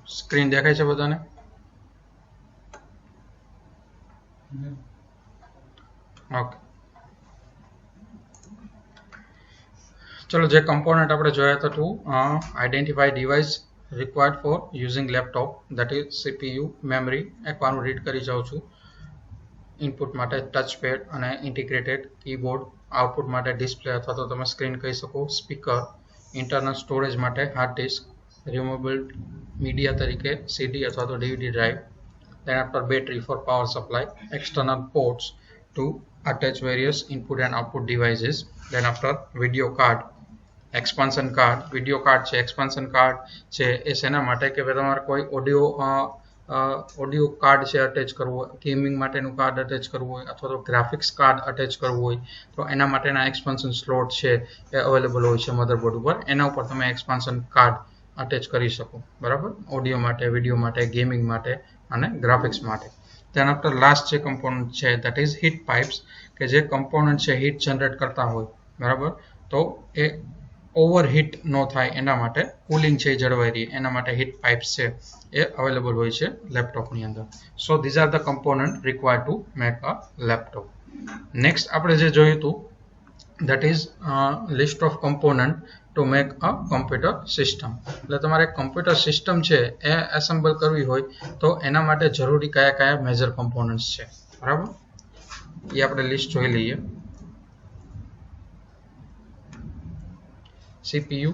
Screen દેખાય છે બધાને? ઓકે, ચલો જે કમ્પોનન્ટ આપણે જોયા હતા to identify device required for using laptop, that is CPU, memory. એકવાર હું રીડ કરી જાઉં છું. ઇનપુટ માટે ટચ પેડ અને ઇન્ટિગ્રેટેડ કીબોર્ડ, આઉટપુટ માટે ડિસ્પ્લે અથવા તો તમે સ્ક્રીન કહી શકો, સ્પીકર, ઇન્ટરનલ સ્ટોરેજ માટે હાર્ડ ડિસ્ક, રિમૂવેબલ મીડિયા તરીકે સીડી અથવા તો DVD drive, then after battery for power supply, external ports to attach various input and output devices, then after video card, expansion card. video card છે, expansion card છે એ શેના માટે કે ભાઈ તમારે કોઈ ઓડિયો કાર્ડ છે અટેચ કરવું હોય, ગેમિંગ માટેનું કાર્ડ અટેચ કરવું હોય અથવા તો ગ્રાફિક્સ કાર્ડ અટેચ કરવું હોય તો એના માટેના એક્સપાન્શન સ્લોટ છે એ અવેલેબલ હોય છે મધરબોર્ડ ઉપર. એના ઉપર તમે એક્સપાન્શન કાર્ડ અટેચ કરી શકો, બરાબર, ઓડિયો માટે, વિડીયો માટે, ગેમિંગ માટે અને ગ્રાફિક્સ માટે. તેના આફ્ટર લાસ્ટ જે કમ્પોનન્ટ છે દેટ ઇઝ હીટ પાઇપ્સ, કે જે કમ્પોનન્ટ છે હીટ જનરેટ કરતા હોય, બરાબર, તો એ ઓવરહીટ ન થાય એના માટે કુલિંગ છે જળવાઈ રહે એના માટે હીટ પાઇપ્સ છે એ અવેલેબલ હોય છે લેપટોપની અંદર. સો these are the component required to make a laptop. Next આપણે જે જોયું હતું that is list of component to make a computer system. એટલે તમારે કમ્પ્યુટર સિસ્ટમ છે એ એસેમ્બલ કરવી હોય તો એના માટે જરૂરી કયા કયા મેજર કમ્પોનન્ટ્સ છે, બરાબર, એ આપણે લિસ્ટ જોઈ લઈએ. CPU,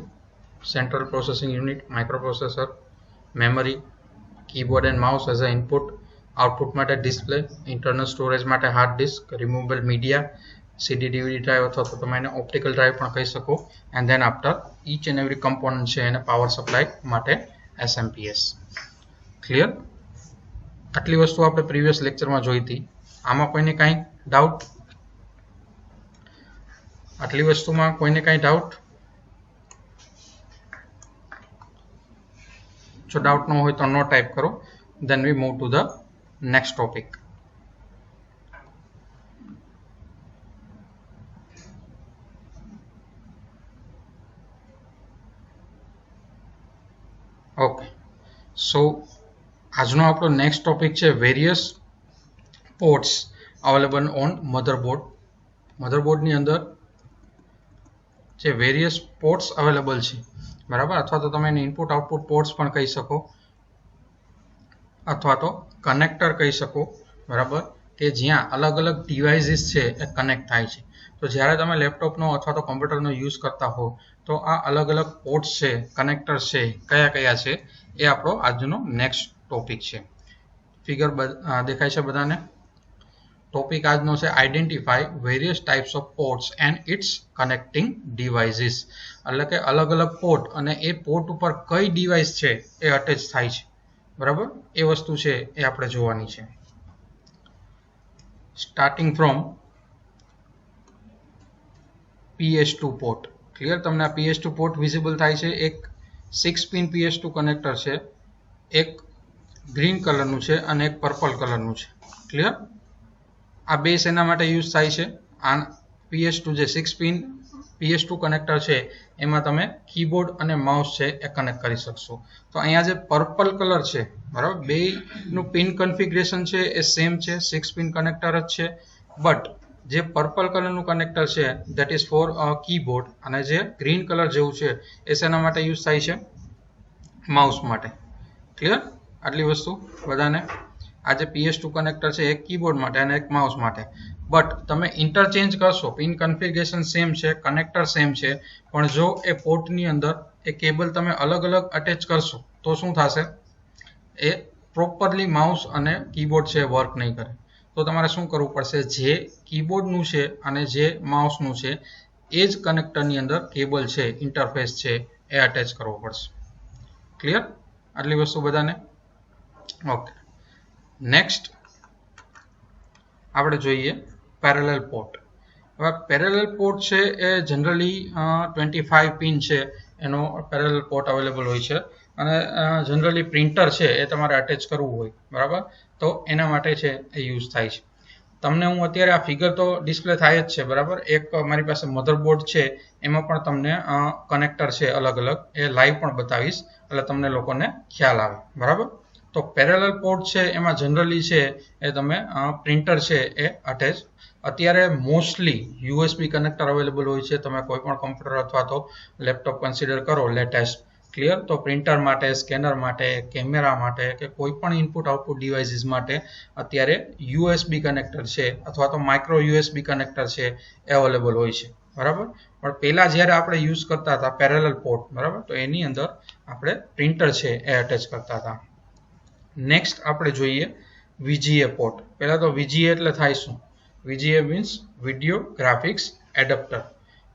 central processing unit, microprocessor, memory, keyboard and mouse as a input, output માટે display, internal storage માટે hard disk, removable media, CD DVD drive અથવા તો તમે એને optical drive પણ કહી શકો, and then after each and every component છે એને power supply માટે SMPS. ક્લિયર? આટલી વસ્તુ આપણે પ્રીવિયસ લેક્ચરમાં જોઈ હતી. આમાં કોઈને કાંઈ ડાઉટ? આટલી વસ્તુમાં કોઈને કાંઈ ડાઉટ? જો ડાઉટ ન હોય તો નો ટાઈપ કરો. then we move to the next topic. Okay, so આજનો આપણો નેક્સ્ટ ટોપિક છે various ports available on motherboard. મધરબોર્ડની અંદર જે વેરિયસ પોર્ટ્સ અવેલેબલ છે, બરાબર, અથવા તો તમે એને ઇનપુટ આઉટપુટ પોર્ટ્સ પણ કહી શકો અથવા તો કનેક્ટર કહી શકો, બરાબર, કે જ્યાં અલગ અલગ ડિવાઇસીસ છે એ કનેક્ટ થાય છે. તો જ્યારે તમે લેપટોપનો અથવા તો કમ્પ્યુટરનો યુઝ કરતા હો તો આ અલગ અલગ પોર્ટ્સ છે, કનેક્ટર છે, કયા કયા છે એ આપણો આજનો નેક્સ્ટ ટોપિક છે. ફિગર દેખાય છે બધાને? ટોપિક આજનો છે identify various types of ports and its connecting devices. એટલે કે અલગ અલગ પોર્ટ અને એ પોર્ટ ઉપર કઈ ડિવાઇસ છે એ અટેચ થાય છે, બરાબર, એ વસ્તુ છે એ આપણે જોવાની છે. Starting from PS2 port. Clear? તમને આ PS2 પોર્ટ વિઝિબલ થાય છે. એક 6 પિન PS2 કનેક્ટર છે, એક ગ્રીન કલરનું છે અને એક પર્પલ કલરનું છે. ક્લિયર? આ બે શેના માટે યુઝ થાય છે? આ PS2 જે 6 પિન PS2 કનેક્ટર છે એમાં તમે કીબોર્ડ અને માઉસ છે એ કનેક્ટ કરી શકશો. તો અહીંયા જે પર્પલ કલર છે, બરાબર, બેનું પિન કન્ફિગરેશન છે એ સેમ છે, 6 પિન કનેક્ટર જ છે, બટ જે પર્પલ કલરનું કનેક્ટર છે દેટ ઇઝ ફોર કીબોર્ડ અને જે ગ્રીન કલર જેવું છે એ શેના માટે યુઝ થાય છે? માઉસ માટે. ક્લિયર? આટલી વસ્તુ બધાને? આ જે PS2 કનેક્ટર છે એક કીબોર્ડ માટે અને એક માઉસ માટે, બટ તમે ઇન્ટરચેન્જ કરશો, પિન કન્ફિગરેશન સેમ છે, કનેક્ટર સેમ છે, પણ જો એ પોર્ટની અંદર એ કેબલ તમે અલગ અલગ અટેચ કરશો તો શું થશે? એ પ્રોપરલી માઉસ અને કીબોર્ડ છે વર્ક નહીં કરે. તો તમારે શું કરવું પડશે? જે કીબોર્ડનું છે અને જે માઉસનું છે એ જ કનેક્ટરની અંદર કેબલ છે, ઇન્ટરફેસ છે એ અટેચ કરવો પડશે. ક્લિયર? આટલી વસ્તુ બધાને? ઓકે, નેક્સ્ટ આપણે જોઈએ પેરેલલ પોર્ટ. હવે પેરેલલ પોર્ટ છે એ જનરલી 25 પિન છે એનો પેરેલલ પોર્ટ અવેલેબલ હોય છે અને જનરલી પ્રિન્ટર છે એ તમારે અટેચ કરવું હોય, બરાબર, તો એના માટે છે એ યુઝ થાય છે. તમને હું અત્યારે આ ફિગર તો ડિસ્પ્લે થાય જ છે બરાબર. એક મારી પાસે મધરબોર્ડ છે, એમાં પણ તમને કનેક્ટર છે અલગ અલગ, એ લાઈવ પણ બતાવીશ એટલે તમને લોકોને ખ્યાલ આવે બરાબર. તો પેરેલલ પોર્ટ છે એમાં જનરલી છે એ તમે પ્રિન્ટર છે એ અટેચ, અત્યારે મોસ્ટલી યુએસબી કનેક્ટર અવેલેબલ હોય છે. તમે કોઈ પણ કમ્પ્યુટર અથવા તો લેપટોપ કન્સિડર કરો લેટેસ્ટ, ક્લિયર, તો પ્રિન્ટર માટે, સ્કેનર માટે, કેમેરા માટે કે કોઈ પણ ઇનપુટ આઉટપુટ ડિવાઇસીસ માટે અત્યારે યુએસબી કનેક્ટર છે અથવા તો માઇક્રો યુએસબી કનેક્ટર છે એ અવેલેબલ હોય છે બરાબર. પણ પહેલા જ્યારે આપણે યુઝ કરતા હતા પેરેલલ પોર્ટ બરાબર, તો એની અંદર આપણે પ્રિન્ટર છે એ અટેચ કરતા હતા. નેક્સ્ટ આપણે જોઈએ VGA પોર્ટ. પહેલા તો VGA એટલે થાય શું? VGA means video graphics adapter,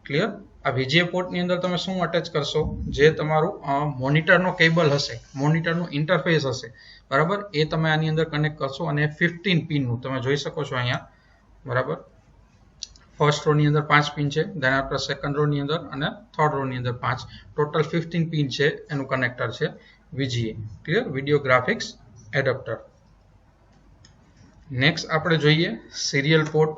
clear. આ VGA પોર્ટની અંદર તમે શું અટેચ કરશો? જે તમારું મોનિટરનો કેબલ હશે, મોનિટરનું ઇન્ટરફેસ હશે બરાબર, એ તમે આની અંદર કનેક્ટ કરશો અને 15 પિનનું તમે જોઈ શકો છો અહીંયા બરાબર. ફર્સ્ટ રોની અંદર 5 પિન છે, દેન આફ્ટર સેકન્ડ રોની અંદર અને થર્ડ રોની અંદર 5, ટોટલ 15 પિન છે એનું કનેક્ટર છે VGA, clear, video graphics adapter. Next આપણે જોઈએ સિરિયલ પોર્ટ.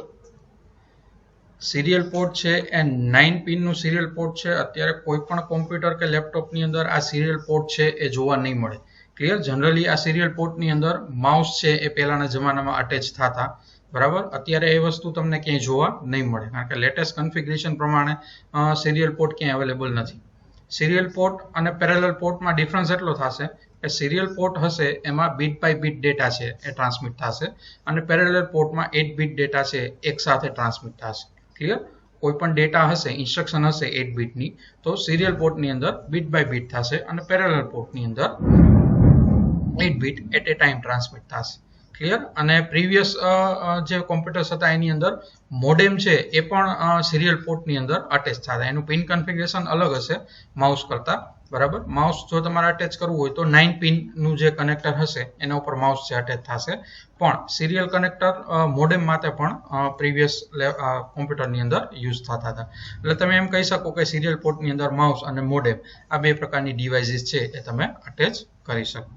સિરિયલ પોર્ટ છે એ 9 પિનનું સિરિયલ પોર્ટ છે. અત્યારે કોઈ પણ કોમ્પ્યુટર કે લેપટોપની અંદર આ સિરિયલ પોર્ટ છે એ જોવા નહીં મળે, ક્લિયર. જનરલી આ સિરિયલ પોર્ટની અંદર માઉસ છે એ પહેલાના જમાનામાં અટેચ થતા બરાબર. અત્યારે એ વસ્તુ તમને ક્યાંય જોવા નહીં મળે કારણ કે લેટેસ્ટ કન્ફિગરેશન પ્રમાણે સિરિયલ પોર્ટ ક્યાંય અવેલેબલ નથી. સિરિયલ પોર્ટ અને પેરેલલ પોર્ટમાં ડિફરન્સ એટલો થશે કે સિરિયલ પોર્ટ હશે એમાં બીટ બાય બીટ ડેટા છે એ ટ્રાન્સમિટ થશે અને પેરેલલ પોર્ટમાં 8 બીટ ડેટા છે એક સાથે ટ્રાન્સમિટ થશે, ક્લિયર. કોઈ પણ ડેટા હશે, ઇન્સ્ટ્રક્શન હશે 8 બીટની, તો સિરિયલ પોર્ટની અંદર બીટ બાય બીટ થશે અને પેરેલલ પોર્ટની અંદર 8 bit at a time transmit થશે, ક્લિયર. અને પ્રીવિયસ જે કોમ્પ્યુટર્સ હતા એની અંદર મોડેમ છે એ પણ સિરિયલ પોર્ટની અંદર અટેચ થતા. એનું પિન કન્ફિગરેશન અલગ હશે માઉસ કરતા બરાબર. માઉસ જો તમારે અટેચ કરવું હોય તો 9 પિનનું જે કનેક્ટર હશે એના ઉપર માઉસ છે અટેચ થશે, પણ સિરિયલ કનેક્ટર મોડેમ માટે પણ પ્રીવિયસ કોમ્પ્યુટરની અંદર યુઝ થતા હતા. એટલે તમે એમ કહી શકો કે સિરિયલ પોર્ટની અંદર માઉસ અને મોડેમ આ બે પ્રકારની ડિવાઇસીસ છે એ તમે અટેચ કરી શકો.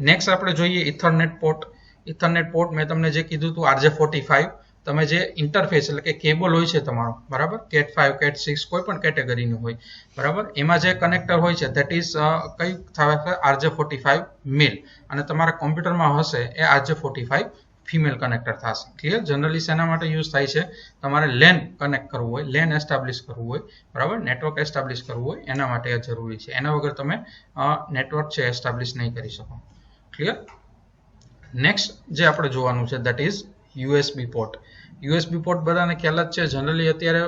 નેક્સ્ટ આપણે જોઈએ ઇથરનેટ પોર્ટ. ઇથરનેટ પોર્ટ મેં તમને જે કીધું હતું RJ45, તમે જે ઇન્ટરફેસ એટલે કે કેબલ હોય છે તમારો બરાબર, CAT 5 CAT 6 કોઈ પણ કેટેગરીનું હોય બરાબર, એમાં જે કનેક્ટર હોય છે ધેટ ઇઝ કઈ થશે RJ45 મેલ અને તમારા કોમ્પ્યુટરમાં હશે એ RJ45 ફિમેલ કનેક્ટર થશે, ક્લિયર. જનરલી શેના માટે યુઝ થાય છે? તમારે લેન કનેક્ટ કરવું હોય, લેન એસ્ટાબ્લિશ કરવું હોય બરાબર, નેટવર્ક એસ્ટાબ્લિશ કરવું હોય એના માટે આ જરૂરી છે. એના વગર તમે નેટવર્ક છે એસ્ટાબ્લિશ નહીં કરી શકો, ક્લિયર. નેક્સ્ટ જે આપણે જોવાનું છે that is USB port. USB port બધાને ખ્યાલ જ છે. જનરલી અત્યારે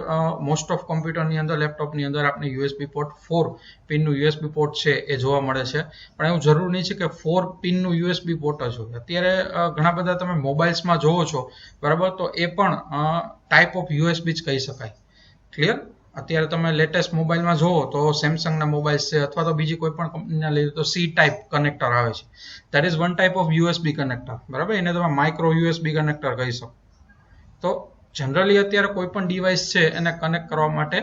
મોસ્ટ ઓફ કોમ્પ્યુટરની અંદર, લેપટોપની અંદર આપણે યુએસબી પોર્ટ 4 પિનનું યુએસબી પોર્ટ છે એ જોવા મળે છે. પણ એવું જરૂર નહીં છે કે 4 પિનનું યુએસબી પોર્ટ જ હોય. અત્યારે ઘણા બધા તમે મોબાઈલ્સમાં જોવો છો બરાબર, તો એ પણ ટાઈપ ઓફ યુએસબી જ કહી શકાય, ક્લિયર. અત્યારે તમે લેટેસ્ટ મોબાઈલમાં જોવો તો સેમસંગના મોબાઈલ્સ છે અથવા તો બીજી કોઈ પણ કંપનીના લઈએ તો C ટાઈપ કનેક્ટર આવે છે. That is one type of USB connector બરાબર. એને તમે માઇક્રો યુએસબી કનેક્ટર કહી શકો. તો જનરલી અત્યારે કોઈ પણ ડિવાઇસ છે એને કનેક્ટ કરવા માટે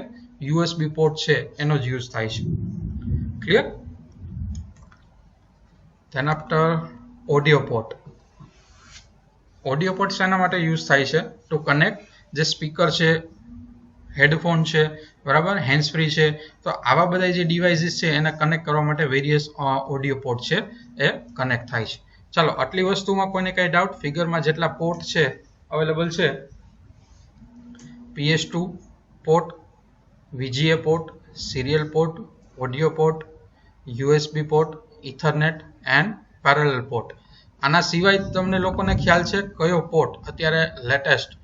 યુએસબી પોર્ટ છે એનો જ યુઝ થાય છે, clear. Than after audio port. Audio port શેના માટે યુઝ થાય છે? ટુ કનેક્ટ જે સ્પીકર છે, હેડફોન છે બરાબર, હેન્ડ્સ ફ્રી છે, તો આવા બધા જે ડિવાઇસીસ છે એને કનેક્ટ કરવા માટે વેરિયસ ઓડિયો પોર્ટ છે એ કનેક્ટ થાય છે. ચાલો, આટલી વસ્તુમાં કોઈને કઈ ડાઉટ? ફિગરમાં જેટલા પોર્ટ છે અવેલેબલ છે, PS2 port, VGA port, serial port, audio port, USB port, ethernet and parallel port. આના સિવાય તમને લોકોને ખ્યાલ છે કયો પોર્ટ અત્યારે લેટેસ્ટ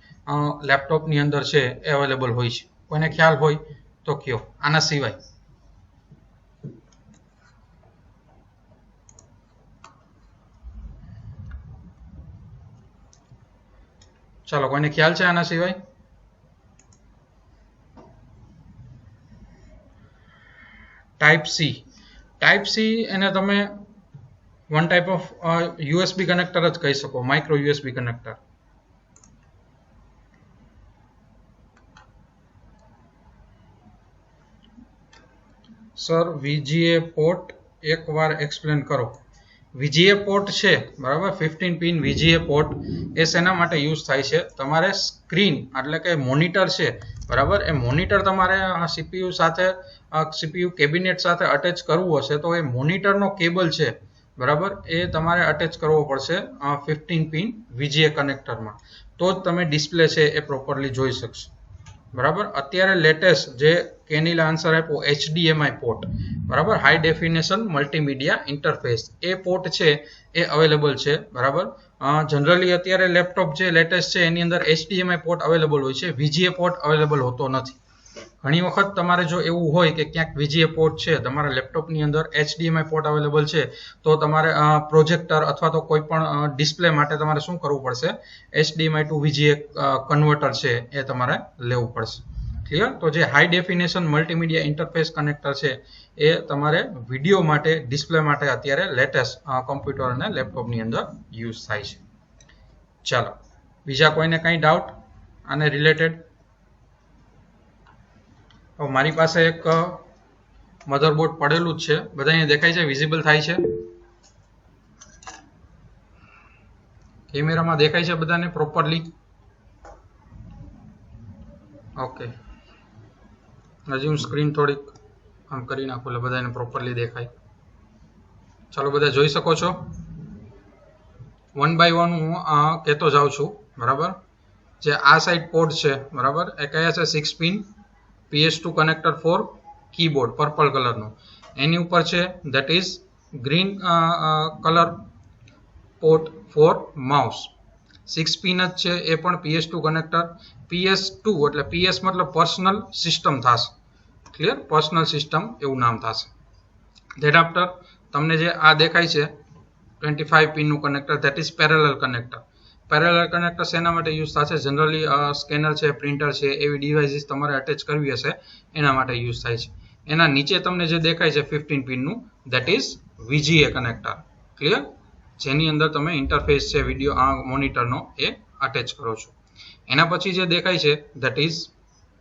લેપટોપની અંદર છે એ અવેલેબલ હોય છે? કોઈને ખ્યાલ હોય તો કયો આના સિવાય. ચાલો, કોઈને ખ્યાલ છે આના સિવાય? Type C. ટાઈપ સી એને તમે one type of USB connector જ કહી શકો, micro USB connector. Sir VGA port એકવાર એક્સપ્લેન કરો. VGA પોર્ટ છે બરાબર 15 પિન VGA પોર્ટ એ શેના માટે યુઝ થાય છે તમારે સ્ક્રીન એટલે કે મોનિટર છે બરાબર એ મોનિટર તમારે CPU સાથે CPU કેબિનેટ સાથે અટેચ કરવું હશે તો એ મોનિટરનો કેબલ છે બરાબર એ તમારે અટેચ કરવો પડશે 15 પિન VGA કનેક્ટરમાં તો જ તમે ડિસ્પ્લે છે એ પ્રોપરલી જોઈ શકશો બરાબર અત્યારે લેટેસ્ટ જે કેનીલ આન્સર આપ્યો HDMI પોર્ટ બરાબર હાઈ ડેફિનેશન મલ્ટીમીડિયા ઇન્ટરફેસ એ પોર્ટ છે એ અવેલેબલ છે બરાબર જનરલી અત્યારે લેપટોપ જે લેટેસ્ટ છે એની અંદર HDMI પોર્ટ અવેલેબલ હોય છે VGA પોર્ટ અવેલેબલ હોતો નથી ઘણી વખત તમારે જો એવું હોય કે ક્યાંક VGA પોર્ટ છે તમારા લેપટોપની અંદર HDMI પોર્ટ અવેલેબલ છે તો તમારે પ્રોજેક્ટર અથવા તો કોઈ પણ ડિસ્પ્લે માટે તમારે શું કરવું પડશે HDMI ટુ VGA કન્વર્ટર છે એ તમારે લેવું પડશે ક્લિયર તો જે high definition multimedia interface connector છે એ તમારે વિડીયો માટે ડિસ્પ્લે માટે અત્યારે લેટેસ્ટ કમ્પ્યુટર અને લેપટોપની અંદર યુઝ થાય છે ચાલો બીજા કોઈને કંઈ ડાઉટ આને રિલેટેડ મારી પાસે એક મધરબોર્ડ પડેલું જ છે બધા અહીંયા દેખાય છે વિઝિબલ થાય છે કેમેરામાં દેખાય છે બધાને પ્રોપરલી ઓકે હજી હું સ્ક્રીન થોડીક આમ કરી નાખું એટલે બધાને પ્રોપરલી દેખાય ચાલો બધા જોઈ શકો છો વન બાય વન હું કહેતો જાઉં છું બરાબર જે આ સાઈડ પોર્ટ છે બરાબર એ કયા છે 6 pin PS2 connector for keyboard purple કલરનું એની ઉપર છે that is green colour port for mouse 6 pin જ છે એ પણ PS2 કનેક્ટર PS2 એટલે PS મતલબ પર્સનલ સિસ્ટમ થશે ક્લિયર પર્સનલ સિસ્ટમ એવું નામ થશે ધેટ આફ્ટર તમને જે આ દેખાય છે 25 પિનનું connector that is parallel connector parallel connector શેના માટે યુઝ થશે જનરલી સ્કેનર છે પ્રિન્ટર છે એવી ડિવાઇસીસ તમારે અટેચ કરવી હશે એના માટે યુઝ થાય છે એના નીચે તમને જે દેખાય છે 15 પિનનું that is VGA connector clear જેની અંદર તમે ઇન્ટરફેસ છે વિડીયો મોનિટરનો એ અટેચ કરો છો એના પછી જે દેખાય છે ધેટ ઇઝ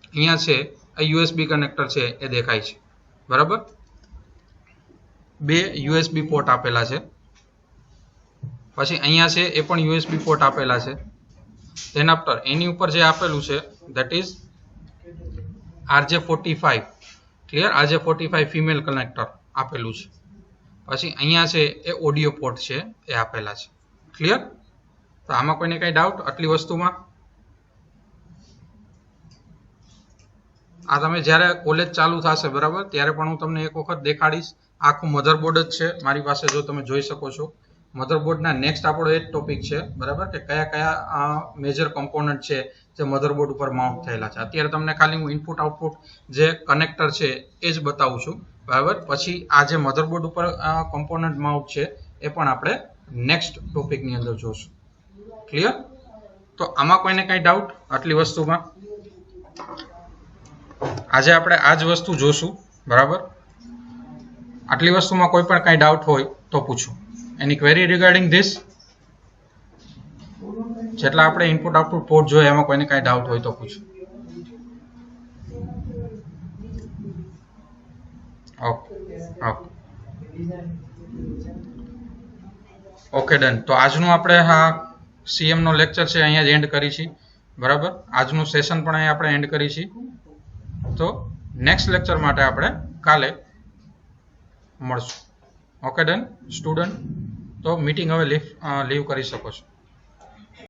અહીંયા છે આ USB કનેક્ટર છે એ દેખાય છે બરાબર બે USB પોર્ટ આપેલા છે પછી અહીંયા છે એ પણ USB પોર્ટ આપેલા છે ધેન આફ્ટર એની ઉપર જે આપેલું છે that is RJ45 clear RJ45 female connector આપેલું છે પછી અહીંયા છે એ ઓડિયો પોર્ટ છે એ આપેલા છે ક્લિયર તો આમાં કોઈને કઈ ડાઉટ આટલી વસ્તુમાં આ તમે જ્યારે કોલેજ ચાલુ થશે બરાબર ત્યારે પણ હું તમને એક વખત દેખાડીશ આખું મધરબોર્ડ જ છે મારી પાસે જો તમે જોઈ શકો છો મધરબોર્ડના નેક્સ્ટ આપણો એ જ ટોપિક છે બરાબર કે કયા કયા મેજર કમ્પોનન્ટ છે જે મધરબોર્ડ ઉપર માઉન્ટ થયેલા છે અત્યારે તમને ખાલી હું ઇનપુટ આઉટપુટ જે કનેક્ટર છે એ જ બતાવું છું બરાબર પછી આ જે મધરબોર્ડ ઉપર કમ્પોનન્ટ માઉન્ટ છે એ પણ આપણે નેક્સ્ટ ટોપિકની અંદર જોશું ક્લિયર તો આમાં કોઈને કઈ ડાઉટ આટલી વસ્તુમાં આજે આપણે આ જ વસ્તુ જોશું બરાબર આટલી વસ્તુમાં કોઈ પણ કઈ ડાઉટ હોય તો પૂછો એની ક્વેરી રિગાર્ડિંગ ધીસ જેટલા આપણે ઇનપુટ આઉટપુટ પોર્ટ જોઈએ એમાં કોઈને કઈ ડાઉટ હોય તો પૂછો ઓકે ઓકે ઓકે ડન તો આજનું આપણે હા CM નો લેક્ચર છે અહીંયા જ એન્ડ કરી છે બરાબર આજનું સેશન પણ અહીંયા આપણે એન્ડ કરી છે તો નેક્સ્ટ લેક્ચર માટે આપણે કાલે મળશું ઓકે ડન સ્ટુડન્ટ તો મીટિંગ હવે લીવ કરી શકો છો